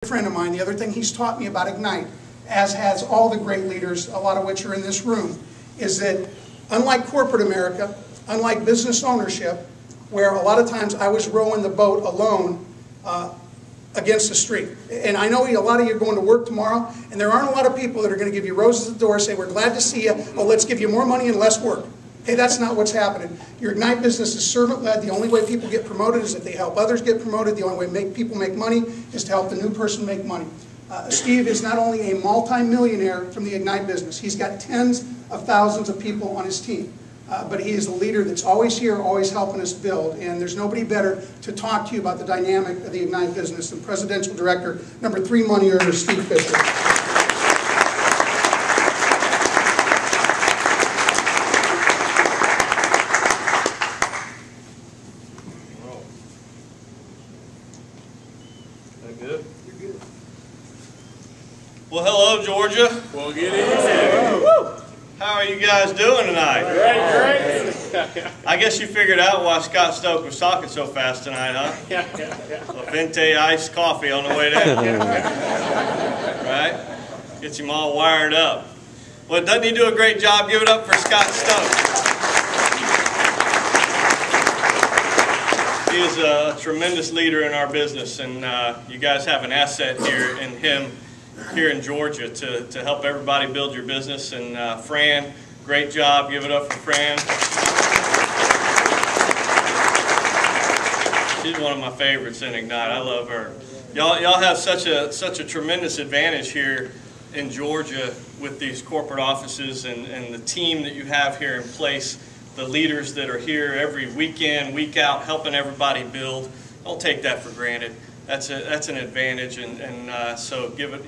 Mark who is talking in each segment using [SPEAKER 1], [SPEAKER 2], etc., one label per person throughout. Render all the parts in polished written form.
[SPEAKER 1] Friend of mine, the other thing he's taught me about Ignite, as has all the great leaders, a lot of which are in this room, is that unlike corporate America, unlike business ownership, where a lot of times I was rowing the boat alone against the street. And I know a lot of you are going to work tomorrow, and there aren't a lot of people that are going to give you roses at the door, say, we're glad to see you, oh, let's give you more money and less work. Hey, that's not what's happening. Your Ignite business is servant-led. The only way people get promoted is if they help others get promoted. The only way people make money is to help the new person make money. Steve is not only a multi-millionaire from the Ignite business, he's got tens of thousands of people on his team. But he is a leader that's always here, always helping us build. And there's nobody better to talk to you about the dynamic of the Ignite business than Presidential Director, number 3 money earner, Steve Fisher.
[SPEAKER 2] Good. You're good. Well, hello, Georgia.
[SPEAKER 3] Well, get in.
[SPEAKER 2] How are you guys doing tonight?
[SPEAKER 3] Great.
[SPEAKER 2] I guess you figured out why Scott Stoke was talking so fast tonight, huh?
[SPEAKER 3] Yeah.
[SPEAKER 2] A Venti iced coffee on the way down. Right? Gets him all wired up. Well, doesn't he do a great job? Give it up for Scott Stoke. He is a tremendous leader in our business, and you guys have an asset here in him here in Georgia to help everybody build your business. And Fran, great job. Give it up for Fran. She's one of my favorites in Ignite. I love her. Y'all have such a tremendous advantage here in Georgia with these corporate offices and the team that you have here in place. The leaders that are here every weekend, week out, helping everybody build. Don't take that for granted. That's an advantage, and so give it.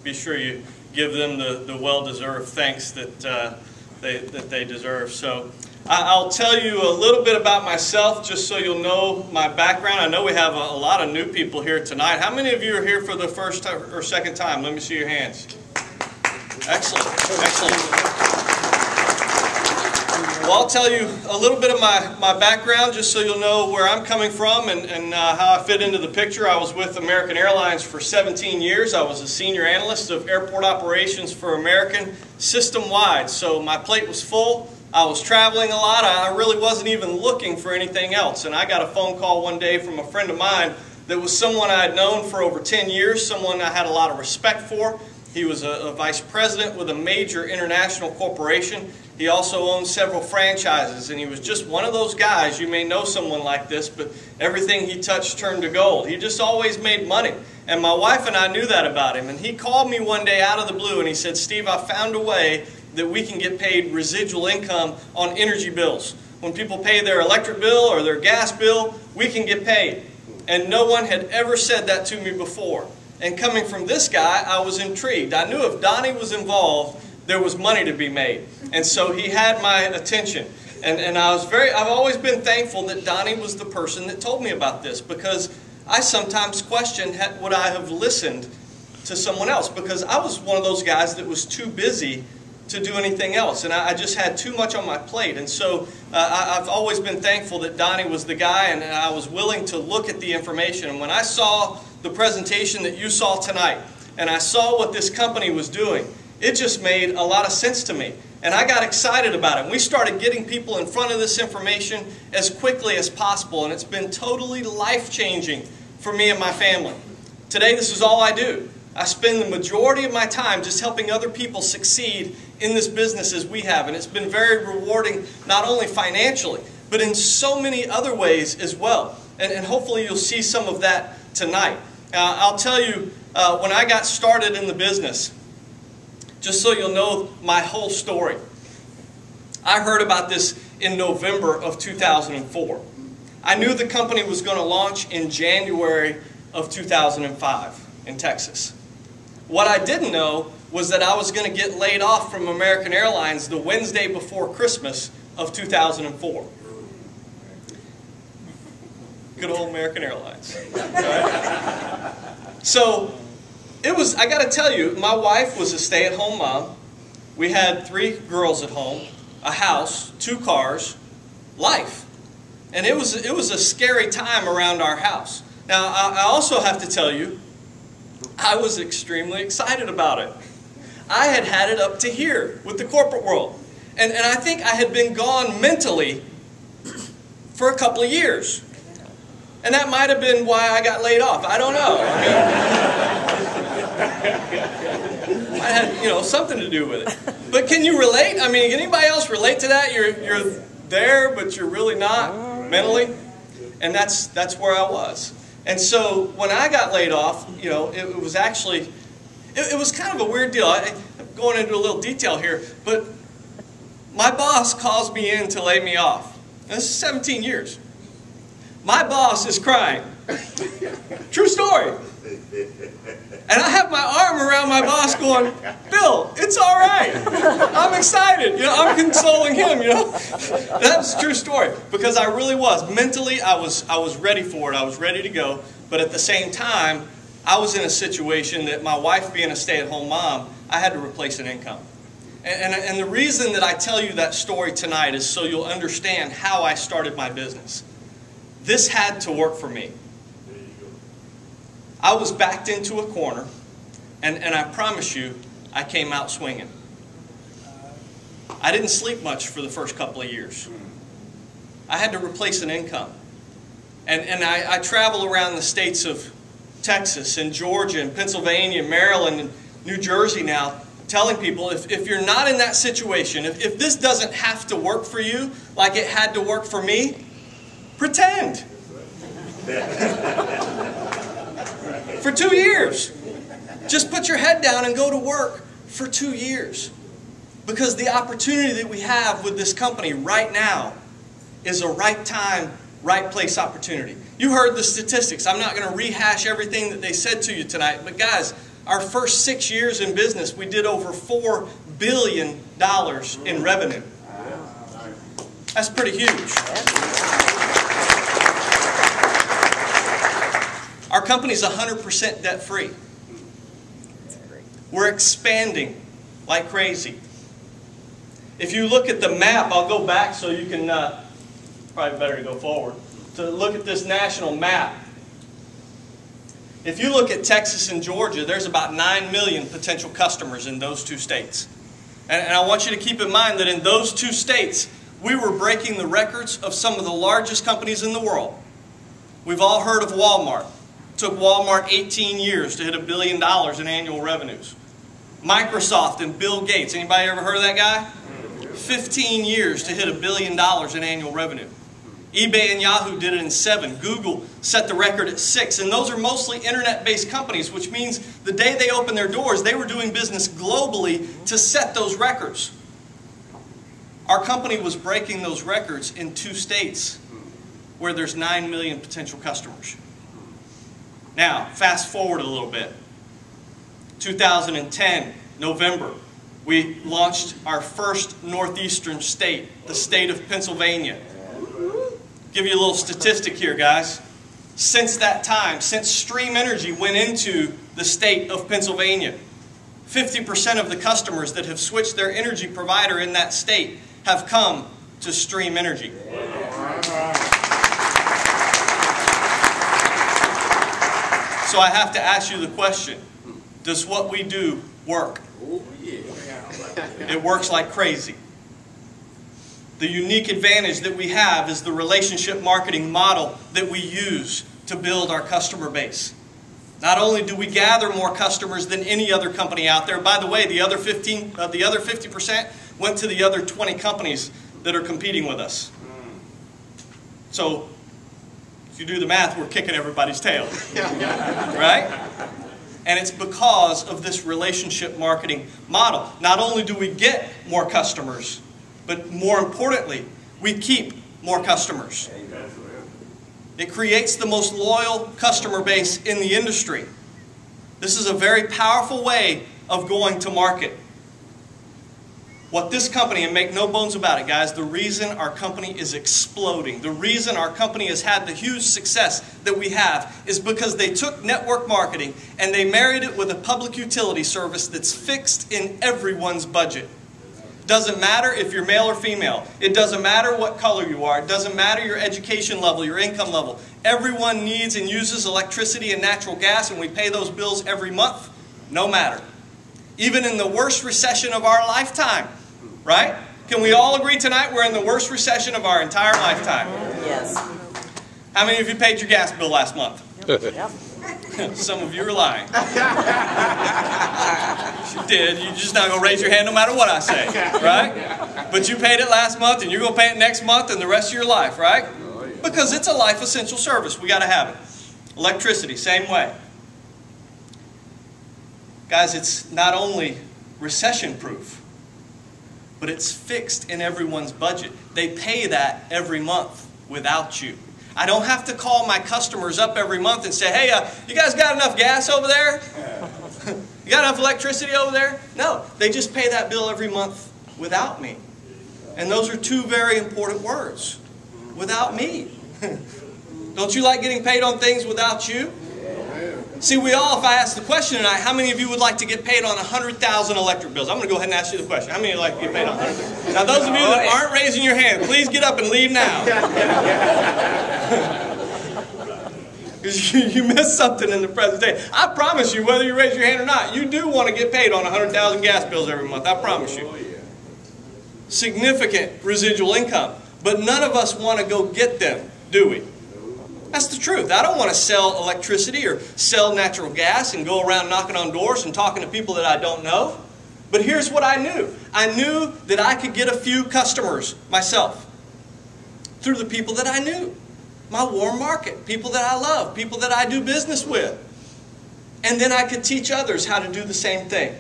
[SPEAKER 2] Be sure you give them the well-deserved thanks that they deserve. So I'll tell you a little bit about myself, just so you'll know my background. I know we have a lot of new people here tonight. How many of you are here for the first or second time? Let me see your hands. Excellent, excellent. Well, I'll tell you a little bit of my background just so you'll know where I'm coming from and how I fit into the picture. I was with American Airlines for 17 years. I was a senior analyst of airport operations for American system-wide. So my plate was full. I was traveling a lot. I really wasn't even looking for anything else. And I got a phone call one day from a friend of mine that was someone I had known for over 10 years, someone I had a lot of respect for. He was a vice president with a major international corporation. He also owned several franchises, and he was just one of those guys. You may know someone like this, but everything he touched turned to gold. He just always made money. And my wife and I knew that about him. And he called me one day out of the blue, and he said, Steve, I found a way that we can get paid residual income on energy bills. When people pay their electric bill or their gas bill, we can get paid. And no one had ever said that to me before. And coming from this guy, I was intrigued. I knew if Donnie was involved, there was money to be made. And so he had my attention. And I've always been thankful that Donnie was the person that told me about this, because I sometimes question, would I have listened to someone else? Because I was one of those guys that was too busy to do anything else. And I just had too much on my plate. And so I've always been thankful that Donnie was the guy, and I was willing to look at the information. And when I saw the presentation that you saw tonight, and I saw what this company was doing, it just made a lot of sense to me. And I got excited about it. And we started getting people in front of this information as quickly as possible. And it's been totally life-changing for me and my family. Today, this is all I do. I spend the majority of my time just helping other people succeed in this business as we have. And it's been very rewarding, not only financially, but in so many other ways as well. And hopefully you'll see some of that tonight. I'll tell you, when I got started in the business, just so you'll know my whole story, I heard about this in November of 2004. I knew the company was going to launch in January of 2005 in Texas. What I didn't know was that I was going to get laid off from American Airlines the Wednesday before Christmas of 2004. Good old American Airlines. Right? So I got to tell you, my wife was a stay-at-home mom. We had 3 girls at home, a house, 2 cars, life. And it was a scary time around our house. Now, I also have to tell you I was extremely excited about it. I had had it up to here with the corporate world. And I think I had been gone mentally for a couple of years. And that might have been why I got laid off. I don't know. I had, something to do with it. But can you relate? I mean, can anybody else relate to that? You're there, but you're really not mentally. And that's where I was. And so when I got laid off, it was actually, it was kind of a weird deal. I'm going into a little detail here, but my boss calls me in to lay me off. And this is 17 years. My boss is crying. True story. And I have my arm around my boss going, Bill, it's all right. I'm excited. I'm consoling him, That was a true story. Because I really was. Mentally, I was ready for it. I was ready to go. But at the same time, I was in a situation that my wife being a stay-at-home mom, I had to replace an income. And the reason that I tell you that story tonight is so you'll understand how I started my business. This had to work for me. I was backed into a corner, and I promise you, I came out swinging. I didn't sleep much for the first couple of years. I had to replace an income. And I travel around the states of Texas and Georgia and Pennsylvania, Maryland and New Jersey now, telling people if you're not in that situation, if this doesn't have to work for you like it had to work for me, pretend. For 2 years. Just put your head down and go to work for 2 years. Because the opportunity that we have with this company right now is a right time, right place opportunity. You heard the statistics. I'm not going to rehash everything that they said to you tonight. But guys, our first 6 years in business, we did over $4 billion in revenue. That's pretty huge. Our company's 100% debt-free. We're expanding like crazy. If you look at the map, I'll go back so you can, probably better to go forward, to look at this national map. If you look at Texas and Georgia, there's about 9 million potential customers in those two states. And I want you to keep in mind that in those two states, we were breaking the records of some of the largest companies in the world. We've all heard of Walmart. It took Walmart 18 years to hit $1 billion in annual revenues. Microsoft and Bill Gates, anybody ever heard of that guy? 15 years to hit $1 billion in annual revenue. eBay and Yahoo did it in 7. Google set the record at 6. And those are mostly internet-based companies, which means the day they opened their doors, they were doing business globally to set those records. Our company was breaking those records in 2 states where there's 9 million potential customers. Now, fast forward a little bit. 2010, November, we launched our first northeastern state, the state of Pennsylvania. Give you a little statistic here, guys. Since that time, since Stream Energy went into the state of Pennsylvania, 50% of the customers that have switched their energy provider in that state have come to Stream Energy. So I have to ask you the question, does what we do work? It works like crazy. The unique advantage that we have is the relationship marketing model that we use to build our customer base. Not only do we gather more customers than any other company out there, by the way, the other 50% went to the other 20 companies that are competing with us. So, if you do the math, we're kicking everybody's tail. Right? And it's because of this relationship marketing model. Not only do we get more customers, but more importantly, we keep more customers. It creates the most loyal customer base in the industry. This is a very powerful way of going to market. What this company, and make no bones about it, guys, the reason our company is exploding, the reason our company has had the huge success that we have is because they took network marketing and they married it with a public utility service that's fixed in everyone's budget. Doesn't matter if you're male or female. It doesn't matter what color you are. It doesn't matter your education level, your income level. Everyone needs and uses electricity and natural gas, and we pay those bills every month, no matter. Even in the worst recession of our lifetime, right? Can we all agree tonight we're in the worst recession of our entire lifetime?
[SPEAKER 4] Yes.
[SPEAKER 2] How many of you paid your gas bill last month?
[SPEAKER 4] Yep.
[SPEAKER 2] Some of you are lying. You did. You're just not going to raise your hand no matter what I say, right? But you paid it last month, and you're going to pay it next month and the rest of your life, right? Because it's a life essential service. We got to have it. Electricity, same way. Guys, it's not only recession proof, but it's fixed in everyone's budget. They pay that every month without you. I don't have to call my customers up every month and say, hey, you guys got enough gas over there? You got enough electricity over there? No, they just pay that bill every month without me. And those are two very important words. Without me. Don't you like getting paid on things without you? See, we all, if I ask the question tonight, how many of you would like to get paid on 100,000 electric bills? I'm going to go ahead and ask you the question. How many would like to get paid on 100,000? Now, those of you that aren't raising your hand, please get up and leave now. Because you missed something in the presentation. I promise you, whether you raise your hand or not, you do want to get paid on 100,000 gas bills every month. I promise you. Significant residual income. But none of us want to go get them, do we? That's the truth. I don't want to sell electricity or sell natural gas and go around knocking on doors and talking to people that I don't know. But here's what I knew. I knew that I could get a few customers myself through the people that I knew. My warm market, people that I love, people that I do business with. And then I could teach others how to do the same thing.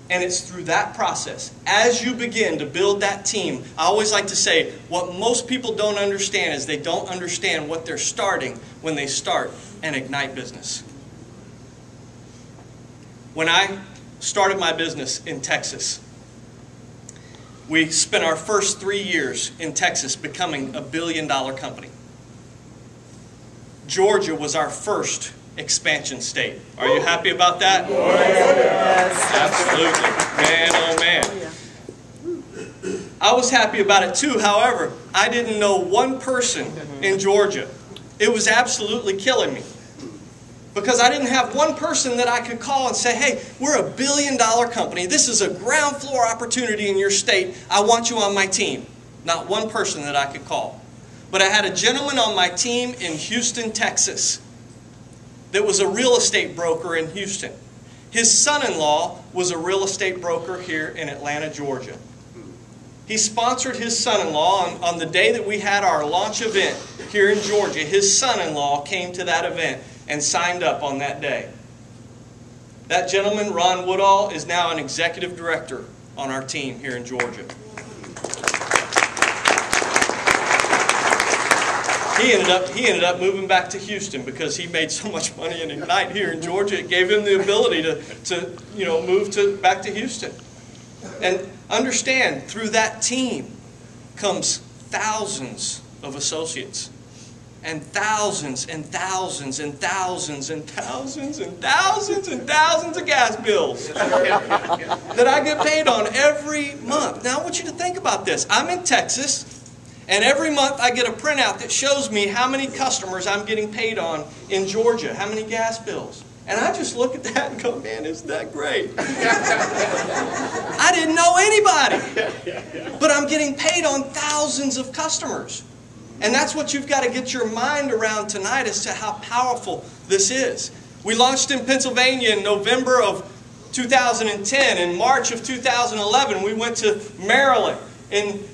[SPEAKER 2] And it's through that process. As you begin to build that team, I always like to say, what most people don't understand is they don't understand what they're starting when they start an Ignite business. When I started my business in Texas, we spent our first 3 years in Texas becoming a $1 billion company. Georgia was our first expansion state. Are you happy about that?
[SPEAKER 4] Yes.
[SPEAKER 2] Absolutely. Man, oh man. I was happy about it too. However, I didn't know one person in Georgia. It was absolutely killing me. Because I didn't have one person that I could call and say, hey, we're a $1 billion company. This is a ground floor opportunity in your state. I want you on my team. Not one person that I could call. But I had a gentleman on my team in Houston, Texas, that was a real estate broker in Houston. His son-in-law was a real estate broker here in Atlanta, Georgia. He sponsored his son-in-law on the day that we had our launch event here in Georgia. His son-in-law came to that event and signed up on that day. That gentleman, Ron Woodall, is now an executive director on our team here in Georgia. He ended up moving back to Houston because he made so much money in Ignite here in Georgia. It gave him the ability to move back to Houston. And understand, through that team comes thousands of associates. And thousands and thousands and thousands and thousands and thousands and thousands of gas bills that I get paid on every month. Now I want you to think about this. I'm in Texas. And every month I get a printout that shows me how many customers I'm getting paid on in Georgia, how many gas bills. And I just look at that and go, man, isn't that great? I didn't know anybody. But I'm getting paid on thousands of customers. And that's what you've got to get your mind around tonight as to how powerful this is. We launched in Pennsylvania in November of 2010. In March of 2011, we went to Maryland. In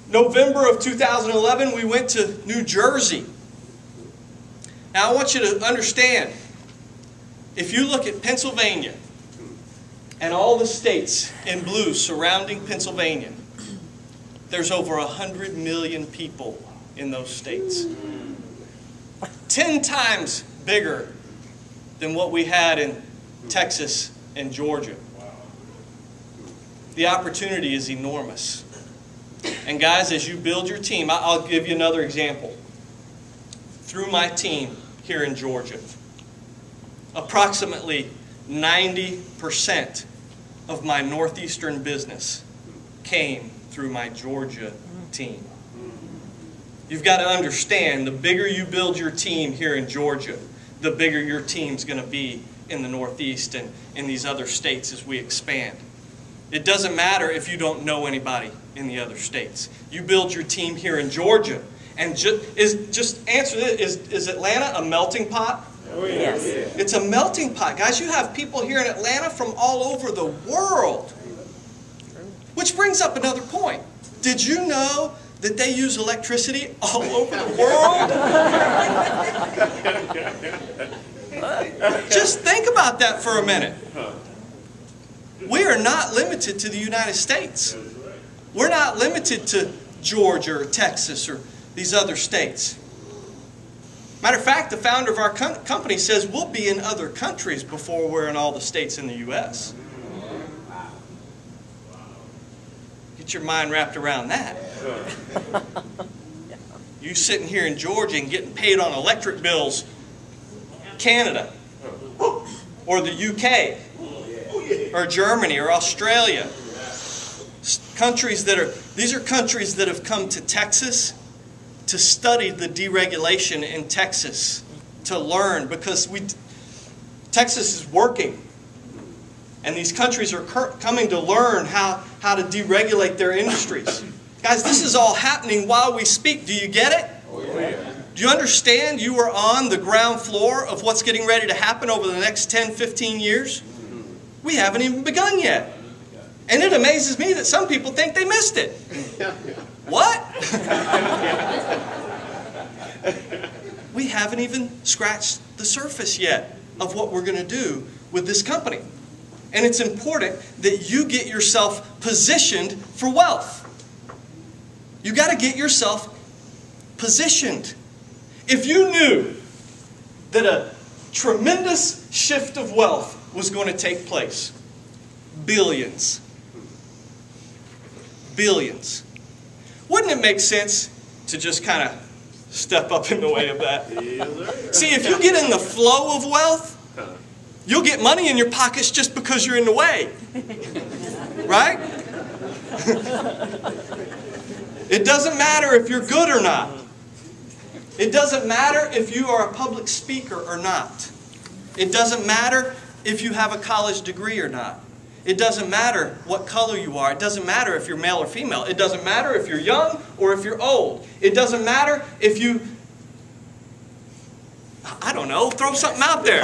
[SPEAKER 2] November of 2011, we went to New Jersey. Now, I want you to understand, if you look at Pennsylvania and all the states in blue surrounding Pennsylvania, there's over 100 million people in those states. 10 times bigger than what we had in Texas and Georgia. The opportunity is enormous. And guys, as you build your team, I'll give you another example. Through my team here in Georgia, approximately 90% of my northeastern business came through my Georgia team. You've got to understand, the bigger you build your team here in Georgia, the bigger your team's going to be in the Northeast and in these other states as we expand. It doesn't matter if you don't know anybody in the other states. You build your team here in Georgia, and just answer this, is Atlanta a melting pot?
[SPEAKER 3] Oh, yes.
[SPEAKER 2] It's a melting pot. Guys, you have people here in Atlanta from all over the world. Which brings up another point. Did you know that they use electricity all over the world? Just think about that for a minute. We are not limited to the United States. We're not limited to Georgia or Texas or these other states. Matter of fact, the founder of our company says we'll be in other countries before we're in all the states in the U.S. Get your mind wrapped around that. You sitting here in Georgia and getting paid on electric bills, Canada, or the UK, or Germany, or Australia. These are countries that have come to Texas to study the deregulation in Texas, to learn, because Texas is working. And these countries are coming to learn how to deregulate their industries. Guys, this is all happening while we speak. Do you get it?
[SPEAKER 3] Oh, yeah.
[SPEAKER 2] Do you understand you are on the ground floor of what's getting ready to happen over the next 10, 15 years? We haven't even begun yet. And it amazes me that some people think they missed it. What? We haven't even scratched the surface yet of what we're going to do with this company. And it's important that you get yourself positioned for wealth. You got to get yourself positioned. If you knew that a tremendous shift of wealth was going to take place, billions, wouldn't it make sense to just kind of step up in the way of that? See, if you get in the flow of wealth, you'll get money in your pockets just because you're in the way. Right? It doesn't matter if you're good or not. It doesn't matter if you are a public speaker or not. It doesn't matter if you have a college degree or not. It doesn't matter what color you are. It doesn't matter if you're male or female. It doesn't matter if you're young or if you're old. It doesn't matter if you, I don't know, throw something out there.